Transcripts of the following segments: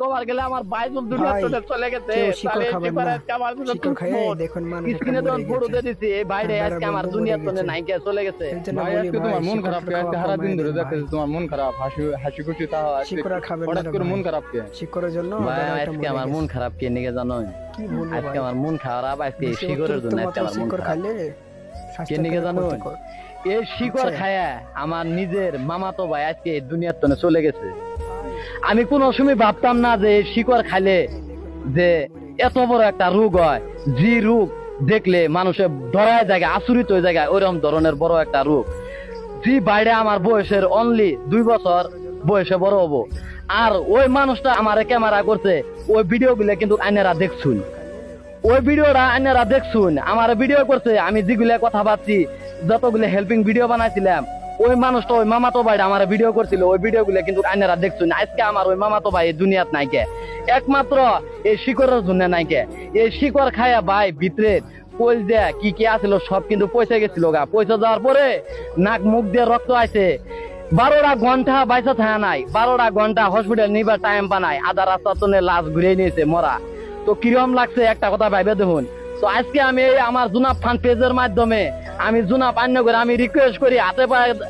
কবার গেলে আমার বাইজুল দুনিয়া থেকে চলে গেছে তাহলে এবারে আমার জন্য দেখুন মানুষ স্ক্রিনে তো ফটো দিয়ে দিছি এই বাইরে আজকে আমার দুনিয়া থেকে নাইকে চলে গেছে ভাই আজকে তোমার মন খারাপ কে আজকে সারা দিন ধরে দেখতেছি তোমার মন খারাপ হাসি খুশি তা শিকরা খাবেন হঠাৎ করে মন খারাপ কে শিকরের জন্য আজকে আমার মন খারাপ কে নিকে জানো কি বলবো আজকে আমার মন খারাপ আজকে শিকরের জন্য আজকে আমার মন খারাপ কে নিকে জানো এই শিকর খায়া আমার নিজের মামাতো ভাই আজকে দুনিয়ার থেকে চলে গেছে আমি কোন সময় ভাবতাম না যে শিকড় খাইলে যে এত বড় একটা রোগ হয় যে রোগ দেখলে মানুষের ডরায় জায়গা আচরিত হয়ে যায় ওইরকম ধরনের বড় একটা রোগ যে বাইরে আমার বয়সের অনলি 2 বছর বয়সে বড় হবো আর ওই মানুষটা আমার ক্যামেরা করছে ওই ভিডিও গুলো কিন্তু আইনেরা দেখছুন ওই ভিডিওটা আইনেরা দেখছুন আমার ভিডিও করছে আমি যেগুলা কথা ভাবছি যতগুলো হেল্পিং ভিডিও বানাইছিলাম ওই মানুষটা ওই মামাতো ভাই আমার ভিডিও করছিল ওই ভিডিও গুলো কিন্তু আইনেরা দেখছুন আজকে আমার ওই মামাতো ভাই দুনিয়াত নাইকে একমাত্র এই শিকড়ের জন্য নাইকে এই শিকড় খায়া ভাই ভিতরে কইল দেয়া কি কি আছিল সব কিন্তু পয়সা গেছিল গা পয়সা যাওয়ার পরে নাক মুখ দিয়ে রক্ত আইছে 12টা ঘন্টা বাইসা থাকা নাই 12টা ঘন্টা হসপিটাল নিবার টাইম পানাই আধা রাস্তা তনে লাশ ঘুরে নিয়েছে মরা তো কিরম লাগছে একটা কথা ভাইবে দেখুন তো আজকে আমি আমার জুনাব ফান পেজের মাধ্যমে আমি জুনাব আন্য করে আমি রিকোয়েস্ট করি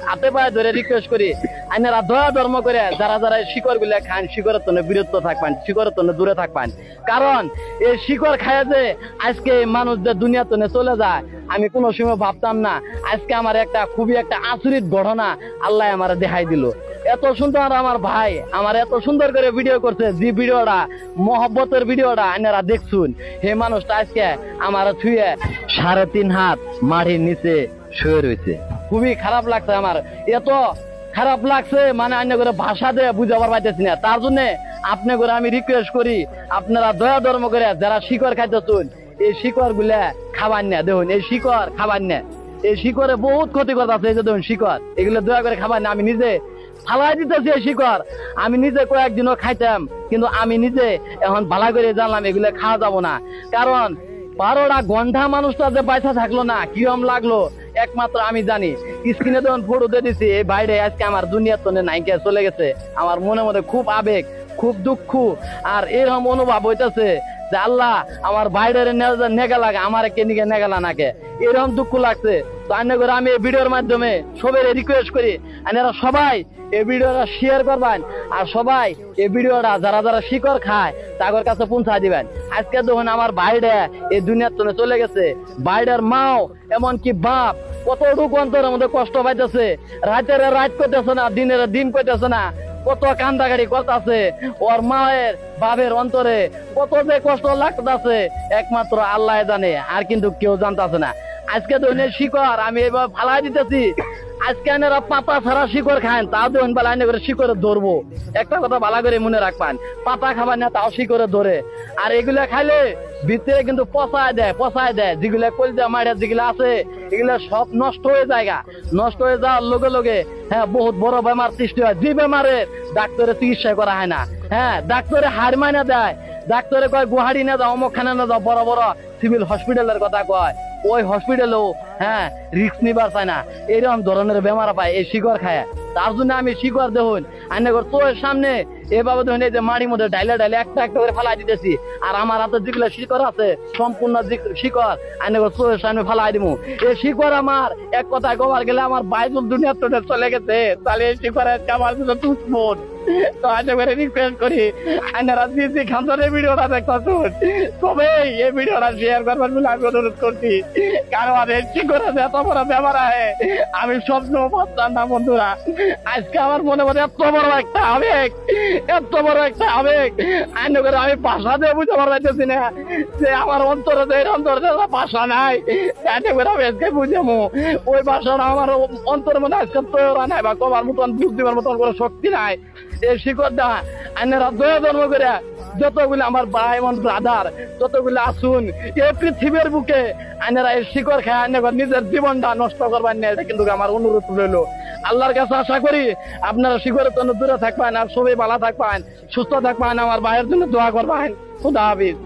হাতে পায়ে ধরে রিকোয়েস্ট করি আইনারা দয়া ধর্ম করে যারা যারা শিকড় গুলা খান শিকড়ের তনে বিরত থাকবেন শিকড়ের তনে দূরে থাকবেন কারণ এই শিকড় খায় যে আজকে মানুষদের দুনিয়া তনে চলে যায় আমি কোনো সময় ভাবতাম না আজকে আমার একটা খুবই একটা আচরিত ঘটনা আল্লাহ আমার দেখাই দিল এত সুন্দর আমার ভাই আমার এত সুন্দর করে ভিডিও করছে যে ভিডিওটা মহব্বতের ভিডিওটা আইনারা দেখছুন হে মানুষটা আজকে আমার ছুঁয়ে 3.5 হাত মাটির নিচে শুয়ে রয়েছে খুবই খারাপ লাগছে আমার এত খারাপ লাগছে মানে অন্য করে ভাষা দিয়ে বুঝাবার পাইতেছি না তার জন্য আপনি করে আমি রিকোয়েস্ট করি আপনারা দয়া ধর্ম করে যারা শিকড় খাইতেছুন এই শিকড় গুলা খাবার না দেখুন এই শিকড় খাবার না এই শিকড়ে বহুত ক্ষতিকর আছে এই যে দেখুন শিকড় এগুলো দয়া করে খাবার না আমি নিজে ফালাই দিতেছি এই শিকড় আমি নিজে কয়েকদিনও খাইতাম কিন্তু আমি নিজে এখন ভালো করে জানলাম এগুলো খাওয়া যাবো না কারণ 12টা ঘন্টা মানুষটা যে বাইসা থাকলো না কিরম লাগলো একমাত্র আমি জানি স্ক্রিনে যখন ফটো দিয়ে দিছি এই বাইরে আজকে আমার দুনিয়ার তনে নাইকে চলে গেছে আমার মনে মনে খুব আবেগ খুব দুঃখ আর এরকম অনুভব হইতেছে যে আল্লাহ আমার বাইরের নেগা লাগে আমার কে নিকে নেগালা নাকে এরকম দুঃখ লাগছে তো আন্য করে আমি এই ভিডিওর মাধ্যমে সবাই রিকোয়েস্ট করি আপনারা সবাই এই ভিডিওটা শেয়ার করবেন আর সবাই এই ভিডিওটা যারা যারা শিকড় খায় তাদের কাছে পৌঁছা দিবেন আজকে যখন আমার বাইরে এই দুনিয়ার তনে চলে গেছে বাইরের মাও এমনকি বাপ কতটুকু অন্তরের মধ্যে কষ্ট পাইতেছে রাতের রাত করতেছে না দিনের দিন করতেছে না কত কান্দাকাটি করতেছে ওর মায়ের বাপের অন্তরে কত যে কষ্ট লাগতেছে একমাত্র আল্লাহ জানে আর কিন্তু কেউ জানতেছে না আজকে দৈনের শিকড় আমি এবার ফালাই দিতেছি আজকে এনারা পাতা ছাড়া শিকড় খান তাও দেখুন বেলা এনে করে শিকড়ে ধরবো একটা কথা ভালো করে মনে রাখবেন পাতা খাবার না তাও শিকড়ে ধরে আর এগুলা খাইলে ভিতরে কিন্তু পচায় দেয় যেগুলা কলজা মাইরা যেগুলা আছে এগুলা সব নষ্ট হয়ে যায় নষ্ট হয়ে যাওয়ার লগে লগে হ্যাঁ বহুত বড় বেমার সৃষ্টি হয় যে বেমারের ডাক্তারের চিকিৎসা করা হয় না হ্যাঁ ডাক্তারে হাড় মাইনা দেয় ডাক্তারে কয় গুহারি না যাও অমুকখানা না যাও বড় বড় সিভিল হসপিটালের কথা কয় ওই হসপিটালেও হ্যাঁ রিস্ক নিবার চায় না এরকম ধরনের বেমার পায় এই শিকড় খায় তার জন্য আমি শিকড় দেখুন আইনগর তোর সামনে এভাবে দেখুন এই যে মাটির মধ্যে ডাইলে একটা একটা করে ফালাই দিতেছি আর আমার হাতে যেগুলো শিকড় আছে সম্পূর্ণ শিকড় আইনগর তোর সামনে ফালাই দিব এই শিকড় আমার এক কথায় কবার গেলে আমার বাইজুল দুনিয়ার তোদের চলে গেছে তাহলে এই শিকড় আমার জন্য দুশ্মন তো আশা করে রিকোয়েস্ট করি আইনারা যে খানদানের ভিডিওটা দেখতেছুন তবে এই ভিডিওটা শেয়ার করবেন বলে আমি অনুরোধ করছি কারণ এই শিকড়ে এত বড় ব্যাপার আছে আমি স্বপ্ন ভাবতাম না বন্ধুরা আজকে আমার মনে মনে এত বড় একটা আবেগ আইন করে আমি ভাষা দিয়ে বুঝতে পারতেছি না যে আমার অন্তরে ভাষা নাই আইন করে আমি আজকে বুঝাবো ওই ভাষাটা আমার অন্তরের মধ্যে আজকে তৈরি নাই বা কমার মতন বুঝ দিবার মতন কোনো শক্তি নাই এই শিকড়টা আইনেরা দয়া ধর্ম করে যতগুলো আমার ভাই বোন ব্রাদার যতগুলো আসুন এই পৃথিবীর বুকে আইনেরা এই শিকড় খায় আইনগর নিজের জীবনটা নষ্ট করবার না এটা কিন্তু আমার অনুরোধ রইল আল্লাহর কাছে আশা করি আপনারা শিকড়ের জন্য দূরে থাকবেন আর সবাই ভালো থাকবেন সুস্থ থাকবেন আমার ভাইয়ের জন্য দোয়া করবেন খুদা হাফেজ।